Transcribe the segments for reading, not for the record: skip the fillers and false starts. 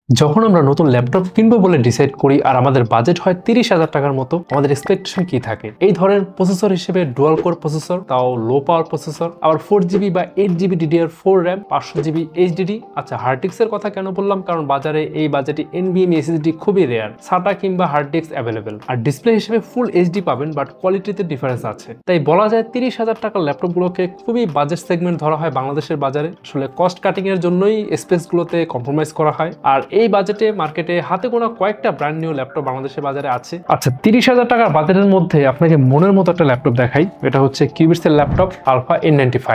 যখন আমরা নতুন ল্যাপটপ কিনবো বলে ডিসাইড করি আর আমাদের বাজেট হয় 30,000 টাকার মতো, আমাদের এক্সপেকটেশন কি থাকে? এই ধরনের প্রসেসর হিসেবে ডুয়াল কোর প্রসেসর, তাও লো পাওয়ার প্রসেসর, আবার 4GB বা 8GB DDR4 RAM, 500GB HDD। আচ্ছা, হার্ডডিস্কের কথা কেন বললাম? কারণ বাজারে এই বাজেটে NVMe SSD খুবই রেয়ার, SATA কিংবা হার্ডডিস্ক অ্যাভেলেবেল। আর ডিসপ্লে হিসেবে ফুল HD পাবেন, বাট কোয়ালিটিতে ডিফারেন্স আছে। তাই বলা যায় 30,000 টাকার ল্যাপটপগুলোকে খুবই বাজেট সেগমেন্ট ধরা হয় বাংলাদেশের বাজারে। আসলে কস্ট কাটিং এর জন্যই স্পেসগুলোতে কম্প্রোমাইজ করা হয়। আর এই বাজেটে মার্কেটে হাতে গোনা কয়েকটা ব্র্যান্ড নিউ ল্যাপটপ বাংলাদেশের বাজারে আছে। আচ্ছা, 30,000 টাকার বাজেটের মধ্যে আপনাকে মনের মতো একটা ল্যাপটপ দেখাই। এটা হচ্ছে কিউবিটস এর ল্যাপটপ আলফা N95।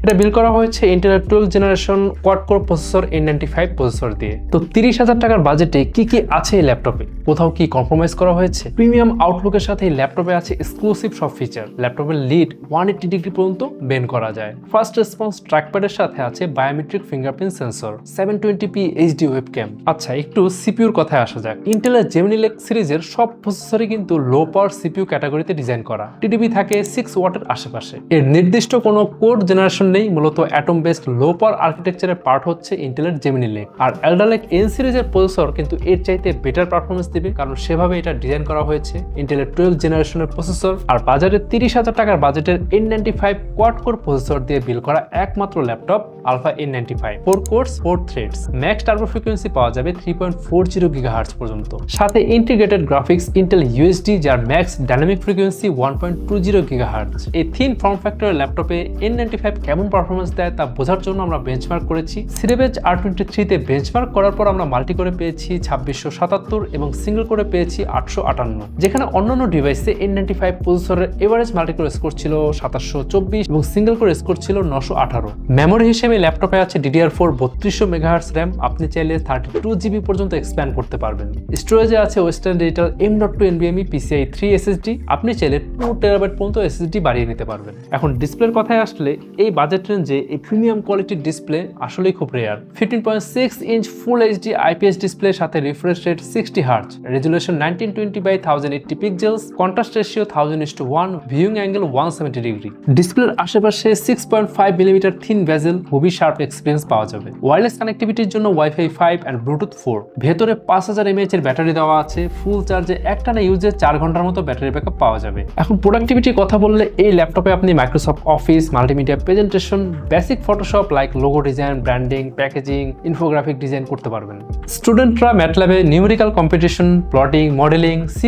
এটা বিল করা হয়েছে ইন্টেলের 12th generation quad core processor N95 processor দিয়ে। তো 30,000 টাকার বাজেটে কি কি আছে এই ল্যাপটপে? কোথাও কি কম্প্রোমাইজ করা হয়েছে? প্রিমিয়াম আউটলুকের সাথে এই ল্যাপটপে আছে এক্সক্লুসিভ সব ফিচার। ল্যাপটপের লিড 180 ডিগ্রি পর্যন্ত বেন্ড করা যায়। ফার্স্ট রেসপন্স ট্র্যাকপ্যাডের সাথে আছে biometric fingerprint sensor, 720p HD webcam. আচ্ছা, একটু সিপিইউর কথায় আসা যাক। ইন্টেলের জেমিনি লেক সিরিজের সব প্রসেসরই কিন্তু লো পাওয়ার সিপিইউ ক্যাটাগরিতে ডিজাইন করা। টিডিপি থাকে 6 ওয়াটের আশেপাশে। এর নির্দিষ্ট কোনো কোর জেনারেশন নেই, মূলত অ্যাটম বেসড লো পাওয়ার আর্কিটেকচারের পার্ট হচ্ছে ইন্টেলের জেমিনি লেক। আর এল্ডার লেক N সিরিজের প্রসেসর কিন্তু এর চাইতে বেটার পারফরমেন্স দিবে, কারণ সেভাবে এটা ডিজাইন করা হয়েছে। ইন্টেলের 12th জেনারেশনের প্রসেসর আর বাজারে 30,000 টাকার বাজেটের N95 কোয়াড কোর প্রসেসর দিয়ে বিল করা একমাত্র laptop alpha N95। 4 cores 4 threads, max turbo frequency পাওয়া যাবে 3.40 GHz পর্যন্ত। সাথে ইন্টিগ্রেটেড গ্রাফিক্স ইন্টেল USD, যার ম্যাক্স ডাইনামিক ফ্রিকোয়েন্সি 1.20 GHz। এই থিন ফর্ম ফ্যাক্টরের ল্যাপটপে N95 কেমন পারফরমেন্স দেয় তা বোঝার জন্য আমরা বেঞ্চমার্ক করেছি। সিরিবেজ R23 তে বেঞ্চমার্ক করার পর আমরা মাল্টি করে পেয়েছি 2677 এবং সিঙ্গেল করে পেয়েছি 858, যেখানে অন্যান্য ডিভাইসে N95 প্রসেসরের এভারেজ মাল্টি কোর স্কোর ছিল 2724 এবং সিঙ্গেল কোর স্কোর ছিল 918। মেমোরি হিসেবে ল্যাপটপে আছে DDR4 3200 MHz RAM, আপনি চাইলে 32GB পর্যন্ত এক্সপ্যান্ড করতে পারবেন। স্টোরেজে আছে western digital M.2 NVMe PCIe 3 SSD, আপনি চাইলে 2TB পর্যন্ত SSD বাড়িয়ে নিতে পারবেন। এখন ডিসপ্লের কথায় আসলে এই বাজেট রেঞ্জে এই প্রিমিয়াম কোয়ালিটির ডিসপ্লে আসলেই খুব rare. 15.6 inch full HD IPS display, সাথে refresh rate 60 Hz, resolution 1920x1080 pixels, contrast ratio 1000:1, viewing angle 170 degree. ডিসপ্লের আশেপাশে 6.5 মিলিমিটার থিন বেজেল, খুবই শার্প এক্সপিরিয়েন্স পাওয়া যাবে। ওয়্যারলেস কানেক্টিভিটির জন্য Wi-Fi 5 এন্ড ব্লুটুথ 4। ভেতরে 5000 mAh এর ব্যাটারি দেওয়া আছে। ফুল চার্জে একটানা ইউজে 4 ঘন্টার মতো ব্যাটারি ব্যাকআপ পাওয়া যাবে। এখন প্রোডাক্টিভিটির কথা বললে এই ল্যাপটপে আপনি Microsoft office, multimedia presentation, basic Photoshop like logo design, branding, packaging, infographic design করতে পারবেন। স্টুডেন্টরা ম্যাটল্যাবে numerical competition, plotting, modelling, C++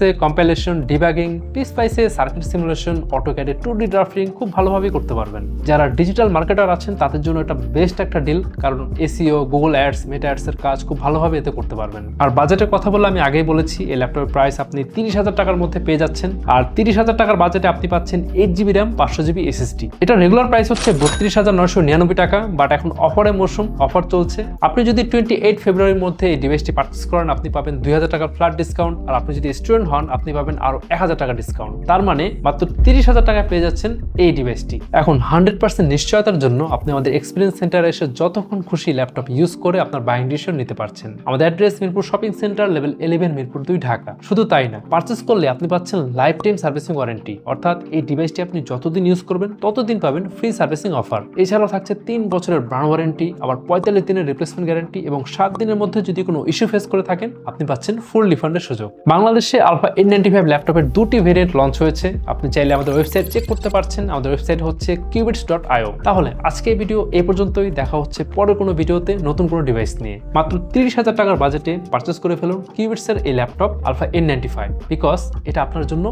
এ কম্পাইলেশন, ডিবাগিং, পিসপাইসে সার্কিট সিমুলেশন, অটোক্যাডে 2D ড্রাফটিং খুব ভালোভাবে করতে পারবেন। যারা ডিজিটাল মার্কেটার আছেন তাদের জন্য এটা বেস্ট একটা ডিল, কারণ SEO, গুগল অ্যাডস, মেটা অ্যাডস এর কাজ খুব ভালোভাবে এতে করতে পারবেন। আর বাজেটের কথা বললে আমি আগেই বলেছি, এই ল্যাপটপের প্রাইস আপনি 30,000 টাকার মধ্যে পেয়ে যাচ্ছেন। আর 30,000 টাকার বাজেটে আপনি পাচ্ছেন 8GB RAM, 500GB SSD। এটা রেগুলার প্রাইস হচ্ছে 32,999 টাকা, বাট এখন অফারের মৌসুম, অফার চলছে। আপনি যদি 28 ফেব্রুয়ারির মধ্যে এই ডিভাইসটি পারচেস করেন, আপনি পাবেন 2,000 টাকা ফ্ল্যাট ডিসকাউন্ট। আর আপনি যদি স্টুডেন্ট হন, আপনি পাবেন আরো 1,000 টাকা ডিসকাউন্ট। তার মানে মাত্র 30,000 টাকায় পেয়ে যাচ্ছেন এই ডিভাইসটি। এখন 100% নিশ্চয়তার জন্য আপনি আমাদের এক্সপিরিয়েন্স সেন্টারে এসে যতক্ষণ খুশি ল্যাপটপ ইউজ করে আপনার বাইং ডিসিশন নিতে পারছেন। আমাদের address Mirpur shopping centre, level 11, Mirpur 2, Dhaka. শুধু তাই না, পারচেস করলে আপনি পাচ্ছেন লাইফ টাইম সার্ভিসিং ওয়ারেন্টি, অর্থাৎ এই ডিভাইসটি আপনি যতদিন ইউজ করবেন ততদিন পাবেন ফ্রি সার্ভিসিং অফার। এছাড়াও থাকছে 3 বছরের ব্র্যান্ড ওয়ারেন্টি, আবার 45 দিনের রিপ্লেসমেন্ট গ্যারান্টি এবং 7 দিনের মধ্যে যদি কোনো ইস্যু ফেস করে থাকেন আপনি পাচ্ছেন ফুল রিফান্ডের সুযোগ। বাংলাদেশে আলফা N95 ল্যাপটপের 2টি ভেরিয়েন্ট লঞ্চ হয়েছে। আপনি চাইলে আমাদের ওয়েবসাইট চেক করতে পারছেন। আমাদের ওয়েবসাইট হচ্ছে qubits.io। তাহলে আজকে এই ভিডিও এই পর্যন্তই। দেখা হচ্ছে পরের কোনো ভিডিওতে নতুন কোনো ডিভাইস নিয়ে। মাত্র 30,000 টাকার বাজেটে পারচেস করে ফেলুন কিউবিটস এর এই ল্যাপটপ আলফা N95, বিকজ এটা আপনার জন্য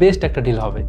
বেস্ট একটা ডিল হবে।